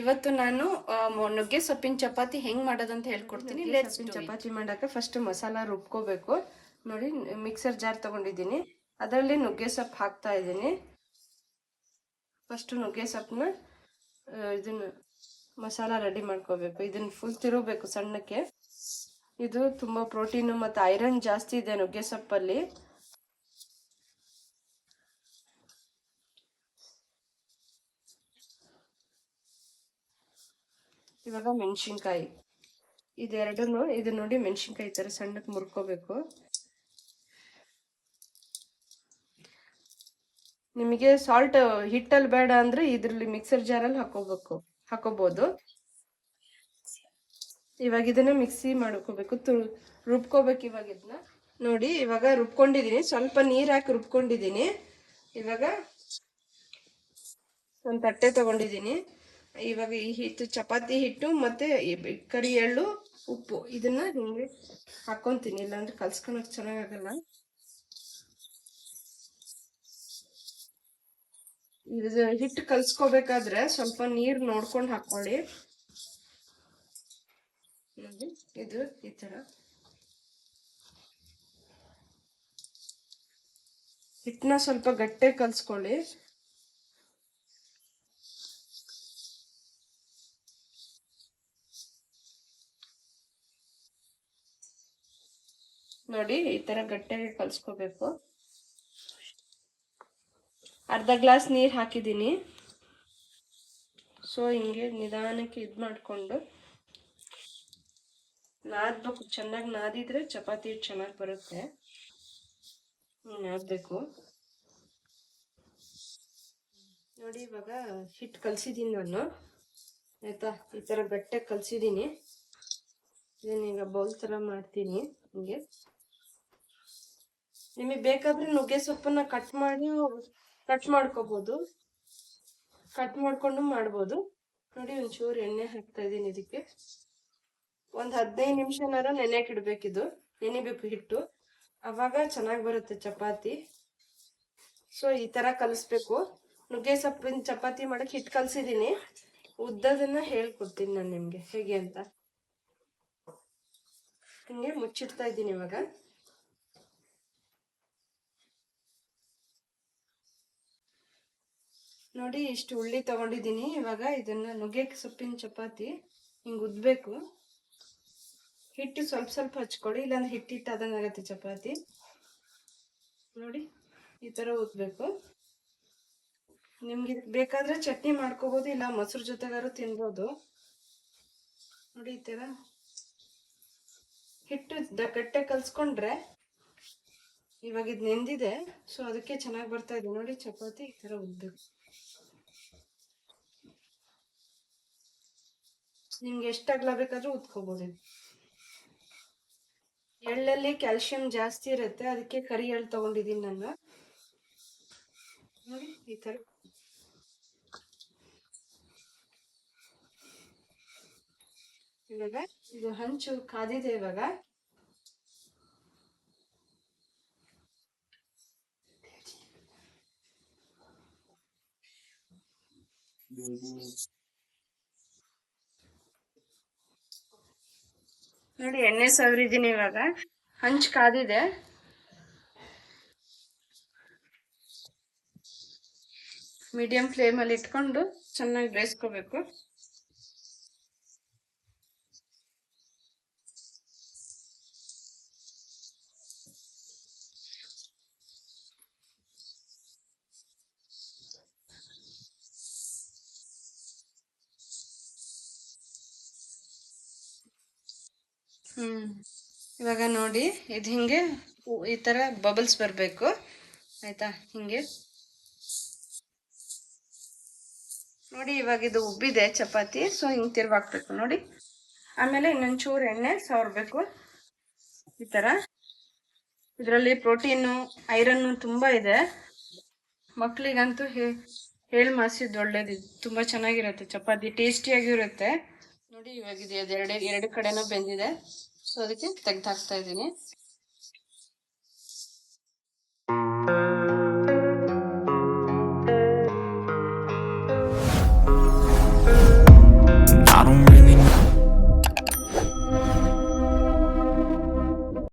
ಇವತ್ತು ನಾನು ನುಗ್ಗೆ ಸೊಪ್ಪಿನ ಚಪಾತಿ ಹೆಂಗ್ ಮಾಡೋದಂತ ಹೇಳ್ಕೊಡ್ತೀನಿ. ಸೊಪ್ಪಿನ ಚಪಾತಿ ಮಾಡಕ್ಕೆ ಫಸ್ಟ್ ಮಸಾಲ ರುಬ್ಕೋಬೇಕು. ನೋಡಿ, ಮಿಕ್ಸರ್ ಜಾರ್ ತಗೊಂಡಿದ್ದೀನಿ, ಅದರಲ್ಲಿ ನುಗ್ಗೆ ಸೊಪ್ಪು ಹಾಕ್ತಾ ಇದ್ದೀನಿ. ಫಸ್ಟ್ ನುಗ್ಗೆ ಸೊಪ್ಪನ್ನ ಇದನ್ನ ಮಸಾಲ ರೆಡಿ ಮಾಡ್ಕೋಬೇಕು. ಇದನ್ನ ಫುಲ್ ತಿರುಗಬೇಕು ಸಣ್ಣಕ್ಕೆ. ಇದು ತುಂಬಾ ಪ್ರೋಟೀನ್ ಮತ್ತು ಐರನ್ ಜಾಸ್ತಿ ಇದೆ ನುಗ್ಗೆ ಸೊಪ್ಪಲ್ಲಿ. ಇವಾಗ ಮೆಣಸಿನ್ಕಾಯಿ ಇದೆರಡನ್ನು ಇದು ನೋಡಿ, ಮೆಣಸಿನ್ಕಾಯಿ ಈ ಥರ ಸಣ್ಣಕ್ಕೆ ಮುರ್ಕೋಬೇಕು. ನಿಮಗೆ ಸಾಲ್ಟ್ ಹಿಟ್ಟಲ್ಲಿ ಬೇಡ ಅಂದ್ರೆ ಇದ್ರಲ್ಲಿ ಮಿಕ್ಸರ್ ಜಾರಲ್ಲಿ ಹಾಕೋಬಹುದು. ಇವಾಗ ಇದನ್ನ ಮಿಕ್ಸಿ ಮಾಡ್ಕೋಬೇಕು, ರುಬ್ಕೋಬೇಕು. ಇವಾಗ ಇದನ್ನ ನೋಡಿ, ಇವಾಗ ರುಬ್ಕೊಂಡಿದೀನಿ, ಸ್ವಲ್ಪ ನೀರ್ ಹಾಕಿ ರುಬ್ಕೊಂಡಿದೀನಿ. ಇವಾಗ ಒಂದು ತಟ್ಟೆ ತಗೊಂಡಿದ್ದೀನಿ. ಇವಾಗ ಈ ಹಿಟ್ಟು, ಚಪಾತಿ ಹಿಟ್ಟು ಮತ್ತೆ ಕರಿ ಎಳ್ಳು, ಉಪ್ಪು ಇದನ್ನ ಹಿಂಗೆ ಹಾಕೊಂತೀನಿ, ಇಲ್ಲಾಂದ್ರೆ ಕಲ್ಸ್ಕೊಳಕ್ ಚೆನ್ನಾಗಲ್ಲ. ಇದು ಹಿಟ್ಟು ಕಲ್ಸ್ಕೋಬೇಕಾದ್ರೆ ಸ್ವಲ್ಪ ನೀರ್ ನೋಡ್ಕೊಂಡು ಹಾಕೊಳ್ಳಿ. ನೋಡಿ, ಇದು ಈ ತರ ಹಿಟ್ಟನ್ನ ಸ್ವಲ್ಪ ಗಟ್ಟೆ ಕಲ್ಸ್ಕೊಳ್ಳಿ. ನೋಡಿ, ಈ ತರ ಗಟ್ಟೆಗೆ ಕಲ್ಸ್ಕೋಬೇಕು. ಅರ್ಧ ಗ್ಲಾಸ್ ನೀರ್ ಹಾಕಿದ್ದೀನಿ. ಸೊ ಹಿಂಗೆ ನಿಧಾನಕ್ಕೆ ಇದ್ ಮಾಡ್ಕೊಂಡು ನಾದ್ಬೇಕು. ಚೆನ್ನಾಗಿ ನಾದಿದ್ರೆ ಚಪಾತಿ ಹಿಟ್ಟು ಚೆನ್ನಾಗಿ ಬರುತ್ತೆ. ನಾದ್ಬೇಕು. ನೋಡಿ, ಇವಾಗ ಹಿಟ್ಟು ಕಲ್ಸಿದ್ದೀನಿ ನಾನು, ಆಯ್ತಾ? ಈ ತರ ಗಟ್ಟೆ ಕಲ್ಸಿದ್ದೀನಿ. ಇದನ್ನೀಗ ಬೌಲ್ ತರ ಮಾಡ್ತೀನಿ. ಹಿಂಗೆ ನಿಮಗೆ ಬೇಕಾದ್ರೆ ನುಗ್ಗೆ ಸೊಪ್ಪನ್ನ ಕಟ್ ಮಾಡ್ಕೋಬಹುದು, ಕಟ್ ಮಾಡ್ಕೊಂಡು ಮಾಡ್ಬೋದು. ನೋಡಿ, ಒಂಚೂರು ಎಣ್ಣೆ ಹಾಕ್ತಾ ಇದ್ದೀನಿ. ಇದಕ್ಕೆ ಒಂದು 15 ನಿಮಿಷನಾರ ನೆನೆಯಕ್ಕೆ ಇಡ್ಬೇಕಿದು. ನೆನೆಬೇಕು ಹಿಟ್ಟು, ಅವಾಗ ಚೆನ್ನಾಗಿ ಬರುತ್ತೆ ಚಪಾತಿ. ಸೊ ಈ ತರ ಕಲಿಸ್ಬೇಕು. ನುಗ್ಗೆ ಸೊಪ್ಪಿನ ಚಪಾತಿ ಮಾಡಕ್ ಹಿಟ್ಟು ಕಲ್ಸಿದ್ದೀನಿ. ಉದ್ದದನ್ನ ಹೇಳ್ಕೊಡ್ತೀನಿ ನಾನು ನಿಮ್ಗೆ ಹೇಗೆ ಅಂತ. ಹಿಂಗೆ ಮುಚ್ಚಿಡ್ತಾ ಇದ್ದೀನಿ. ಇವಾಗ ನೋಡಿ, ಇಷ್ಟು ಉಳ್ಳಿ ತಗೊಂಡಿದ್ದೀನಿ. ಇವಾಗ ಇದನ್ನ ನುಗ್ಗೆ ಸೊಪ್ಪಿನ ಚಪಾತಿ ಹಿಂಗ್ ಉದ್ಬೇಕು. ಹಿಟ್ಟು ಸ್ವಲ್ಪ ಸ್ವಲ್ಪ ಹಚ್ಕೊಳ್ಳಿ, ಇಲ್ಲಾಂದ್ರೆ ಹಿಟ್ಟಿಟ್ಟಾದಂಗೆ ಆಗತ್ತೆ ಚಪಾತಿ. ನೋಡಿ, ಈ ತರ ಉದ್ಬೇಕು. ನಿಮ್ಗೆ ಬೇಕಾದ್ರೆ ಚಟ್ನಿ ಮಾಡ್ಕೋಬಹುದು, ಇಲ್ಲ ಮೊಸರು ಜೊತೆಗಾರು ತಿನ್ಬೋದು. ನೋಡಿ, ಈ ತರ ಹಿಟ್ಟು ಗಟ್ಟೆ ಕಲ್ಸ್ಕೊಂಡ್ರೆ ಇವಾಗ ಇದು ನೆಂದಿದೆ. ಸೊ ಅದಕ್ಕೆ ಚೆನ್ನಾಗಿ ಬರ್ತಾ ಇದೆ. ನೋಡಿ, ಚಪಾತಿ ಈ ತರ ಉದ್ಬೇಕು. ನಿಮ್ಗೆ ಎಷ್ಟು ಅಗಲ ಬೇಕಾದ್ರೂ ಉದ್ಕೋಬಹುದು. ಎಳ್ಳಲ್ಲಿ ಕ್ಯಾಲ್ಸಿಯಂ ಜಾಸ್ತಿ ಇರುತ್ತೆ, ಅದಕ್ಕೆ ಕರಿ ಎಳ್ಳು ತಗೊಂಡಿದ್ದೀನಿ ನಾನು. ನೋಡಿ, ಈ ತರ ಇವಾಗ ಇದು ಹಂಚು ಕಾದಿದೆ. ಇವಾಗ ನೋಡಿ, ಎಣ್ಣೆ ಸವರಿದ್ದೀನಿ. ಇವಾಗ ಹಂಚು ಕಾದಿದೆ. ಮೀಡಿಯಂ ಫ್ಲೇಮಲ್ಲಿ ಇಟ್ಕೊಂಡು ಚೆನ್ನಾಗಿ ಬೇಯಿಸ್ಕೋಬೇಕು. ಇವಾಗ ನೋಡಿ, ಇದು ಹಿಂಗೆ ಈ ತರ ಬಬಲ್ಸ್ ಬರಬೇಕು, ಆಯ್ತಾ? ಹಿಂಗೆ ನೋಡಿ, ಇವಾಗ ಇದು ಉಬ್ಬಿದೆ ಚಪಾತಿ. ಸೊ ಹಿಂಗೆ ತಿರ್ವಾಕ್ಬೇಕು. ನೋಡಿ, ಆಮೇಲೆ ಇನ್ನೊಂಚೂರು ಎಣ್ಣೆ ಸವರ್ಬೇಕು. ಈ ತರ ಇದರಲ್ಲಿ ಪ್ರೋಟೀನು, ಐರನ್ನು ತುಂಬಾ ಇದೆ. ಮಕ್ಳಿಗಂತೂ ಮಾಸಿದ್ದು ಒಳ್ಳೇದು. ತುಂಬಾ ಚೆನ್ನಾಗಿರುತ್ತೆ ಚಪಾತಿ, ಟೇಸ್ಟಿಯಾಗಿರುತ್ತೆ. ನೋಡಿ, ಇವಾಗ ಇದು ಎರಡು ಕಡೆನೂ ಬೆಂದಿದೆ. ಸೊ ಅದಕ್ಕೆ ತೆಗ್ದು ಹಾಕ್ತಾ ಇದ್ದೀನಿ.